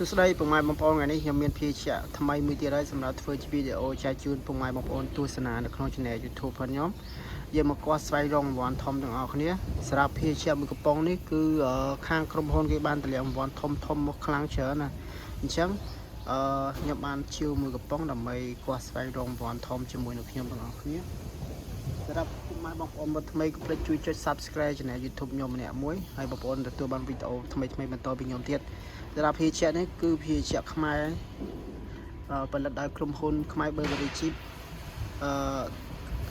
សួស្តីពុកម៉ែបងប្អូនថ្ងៃនេះខ្ញុំមានភារកិច្ចថ្មីមួយទៀតហើយសម្រាប់ធ្វើវីដេអូចែកជូនពុកម៉ែបងប្អូនទស្សនានៅក្នុង Channel YouTube របស់ខ្ញុំយើងមកគាស់ស្វែងរករង្វាន់ធំទាំងអស់គ្នាសម្រាប់ភារកិច្ចមួយកំប៉ុងនេះគឺខាងក្រុមហ៊ុនគេបានតម្លាក់រង្វាន់ធំមកខ្លាំងច្រើនណាអញ្ចឹងខ្ញុំបានជាវមួយកំប៉ុងដើម្បីគាស់ស្វែងរករង្វាន់ធំជាមួយនឹងខ្ញុំទាំងអស់គ្នាសម្រាប់ពុកម៉ែបងប្អូនមកថ្មីកុំភ្លេចជួយចុច Subscribe Channel YouTube ខ្ញុំម្នាក់មួយហើយបងប្អូនទទួលបានវីដេអូថ្មីបន្តពីខ្ញុំទៀតសម្រាប់ភារកិច្ចនេះគឺភារកិច្ចខ្មែរផលិតដោយក្រុមហ៊ុនខ្មែរBurberry Chip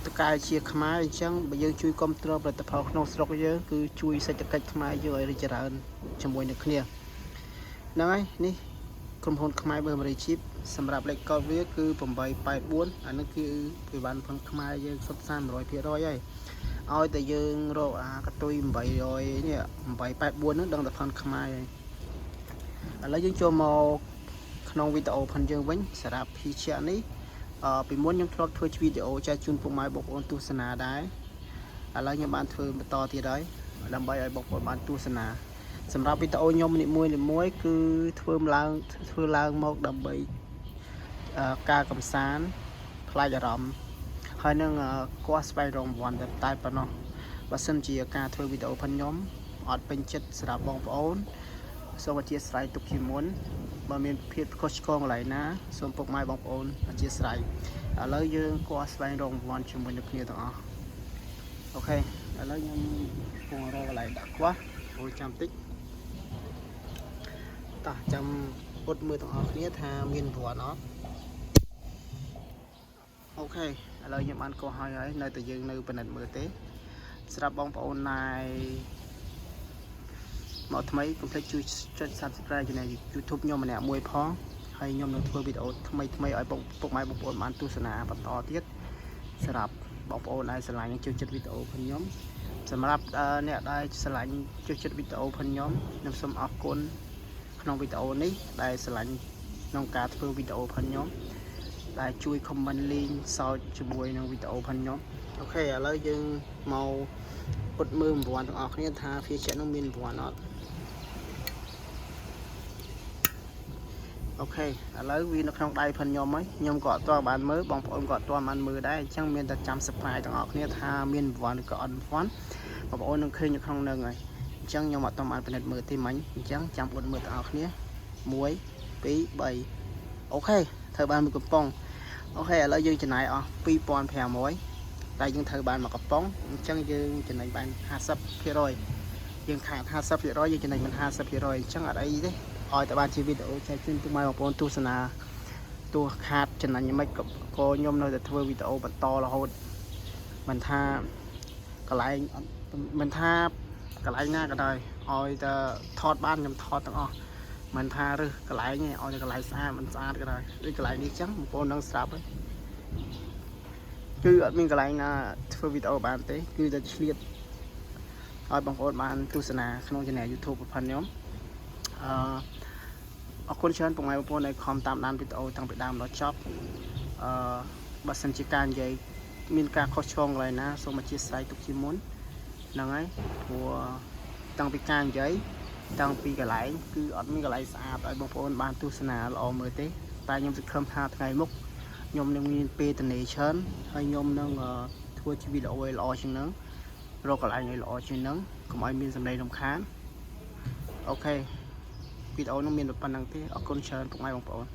តកែជាខ្មែរអញ្ចឹងបើយើងជួយគ្រប់គ្រងផលិតផលក្នុងស្រុកយើងគឺជួយសេដ្ឋកិច្ចខ្មែរយើងឲ្យរីកចម្រើនជាមួយនឹងគ្នាហ្នឹងហើយនេះក្រុមហ៊ុនខ្មែរ Burberry Chip សម្រាប់លេខកូដវាគឺ884អានេះគឺពិបានផងខ្មែរយើងសុទ្ធសាធ 100% ហើយឲ្យតែយើងរកកតុយ800នេះ884ហ្នឹងដឹងតែផងខ្មែរហើយឥឡូវយើងចូលមកក្នុងវីដេអូផងយើងវិញសម្រាប់ភារកិច្ចនេះពីមុនខ្ញុំធ្លាប់ធ្វើវីដេអូចែកជូនពុកម៉ែបងប្អូនទស្សនាដែរឥឡូវខ្ញុំបានធ្វើបន្តទៀតហើយដើម្បីឲ្យបងប្អូនបានទស្សនាសម្រាប់វីដេអូខ្ញុំនីមួយគឺធ្វើឡើងមកដើម្បីការកំសាន្តផ្លាច់អារម្មណ៍ហើយនឹងគាស់ស្វែងរករង្វាន់តែប៉ុណ្ណោះបើសិនជាការធ្វើវីដេអូផងខ្ញុំអត់ពេញចិត្តសម្រាប់បងប្អូនសូមអធិស្ឋានទុកជាមុនបើមានភាពខុសឆ្គងកន្លែងណាសូមពុកម៉ែបងប្អូនអធិស្ឋានឥឡូវយើងគាស់ស្វែងរករង្វាន់ជាមួយនឹងគ្នាទាំងអស់អូខេឥឡូវខ្ញុំកំពុងរកកន្លែងដាក់គាស់អូចាំតិចតោះចាំពុតមើលទាំងអស់គ្នាថាមានរង្វាន់អត់អូខេឥឡូវខ្ញុំបានគាស់ហើយនៅតែយើងនៅពិនិត្យមើលទេសម្រាប់បងប្អូនណៃមកថ្មីកុំភ្លេចជួយចុច Subscribe Channel YouTube ខ្ញុំម្នាក់មួយផងហើយខ្ញុំនឹងធ្វើវីដេអូថ្មីឲ្យពុកម៉ែបងប្អូនបានទស្សនាបន្តទៀតសម្រាប់បងប្អូនដែលស្រឡាញ់ចូលចិត្តវីដេអូផងខ្ញុំសម្រាប់អ្នកដែលស្រឡាញ់ចូលចិត្តវីដេអូផងខ្ញុំសូមអរគុណក្នុងវីដេអូនេះដែលស្រឡាញ់ក្នុងការធ្វើវីដេអូផងខ្ញុំដែលជួយ comment link សោតជាមួយនឹងវីដេអូផងខ្ញុំអូខេឥឡូវយើងមកពុតមើលរង្វាន់ទាំងអស់គ្នាថាភារកិច្ចនោះមានរង្វាន់អត់អូខេឥឡូវវានៅក្នុងដៃផងខ្ញុំហើយខ្ញុំក៏អត់ទាន់បានមើលបងប្អូនក៏អត់ទាន់បានមើលដែរអញ្ចឹងមានតែចាំ surprise ទាំងអស់គ្នាថាមានរង្វាន់ឬក៏អត់រង្វាន់បងប្អូននឹងឃើញនៅក្នុងនឹងហើយអញ្ចឹងខ្ញុំអត់ទាន់បានពិនិត្យមើលទេមិញអញ្ចឹងចាំអួតមើលទាំងអស់គ្នា1 2 3អូខេធ្វើបានមួយកំប៉ុងអូខេឥឡូវយើងចំណាយអស់2500តែយើងត្រូវបានមួយកំប៉ុងអញ្ចឹងយើងចំណេញបាន 50% យើងខាត 50% យើងចំណេញបាន 50% អញ្ចឹងអត់អីទេឲ្យតែបានជាវីដេអូចែកជូនពុកម៉ែបងប្អូនទស្សនាទោះខាតចំណេញមិនក៏ខ្ញុំនៅតែធ្វើវីដេអូបន្តរហូតមិនថាកន្លែងមិនថាកន្លែងណាក៏ដោយឲ្យតែថតបានខ្ញុំថតទាំងអស់មិនថារើសកន្លែងឯងឲ្យតែកន្លែងស្អាតមិនស្អាតក៏ដោយដូចកន្លែងនេះអញ្ចឹងបងប្អូននឹងស្រាប់ហើយគឺអត់មានកន្លែងណាធ្វើវីដេអូបានទេគឺតែឆ្លៀតឲ្យបងប្អូនបានទស្សនាក្នុង Channel YouTube របស់ខ្ញុំអរគុណច្រើនពុកម៉ែបងប្អូនដែលខំតាមដានវីដេអូតាំងពីដើមដល់ចប់បើសិនជាការនិយាយមានការខុសឆ្គងកន្លែងណាសូមអធិស្ឋានទុកជាមុនហ្នឹងហើយព្រោះតាំងពីការនិយាយតាំងពីកន្លែងគឺអត់មានកន្លែងស្អាតឲ្យបងប្អូនបានទស្សនាល្អមើលទេតែខ្ញុំសង្ឃឹមថាថ្ងៃមុខខ្ញុំនឹងមានពេលទនេច្រើនហើយខ្ញុំនឹងធ្វើជាវីដេអូឲ្យល្អជាងហ្នឹងរកកន្លែងឲ្យល្អជាងហ្នឹងកុំឲ្យមានសម្លេងរំខានអូខេវីដេអូនោះមានប៉ុណ្្នឹងទេអរគុណច្រើនពុកម៉ែបងប្អូន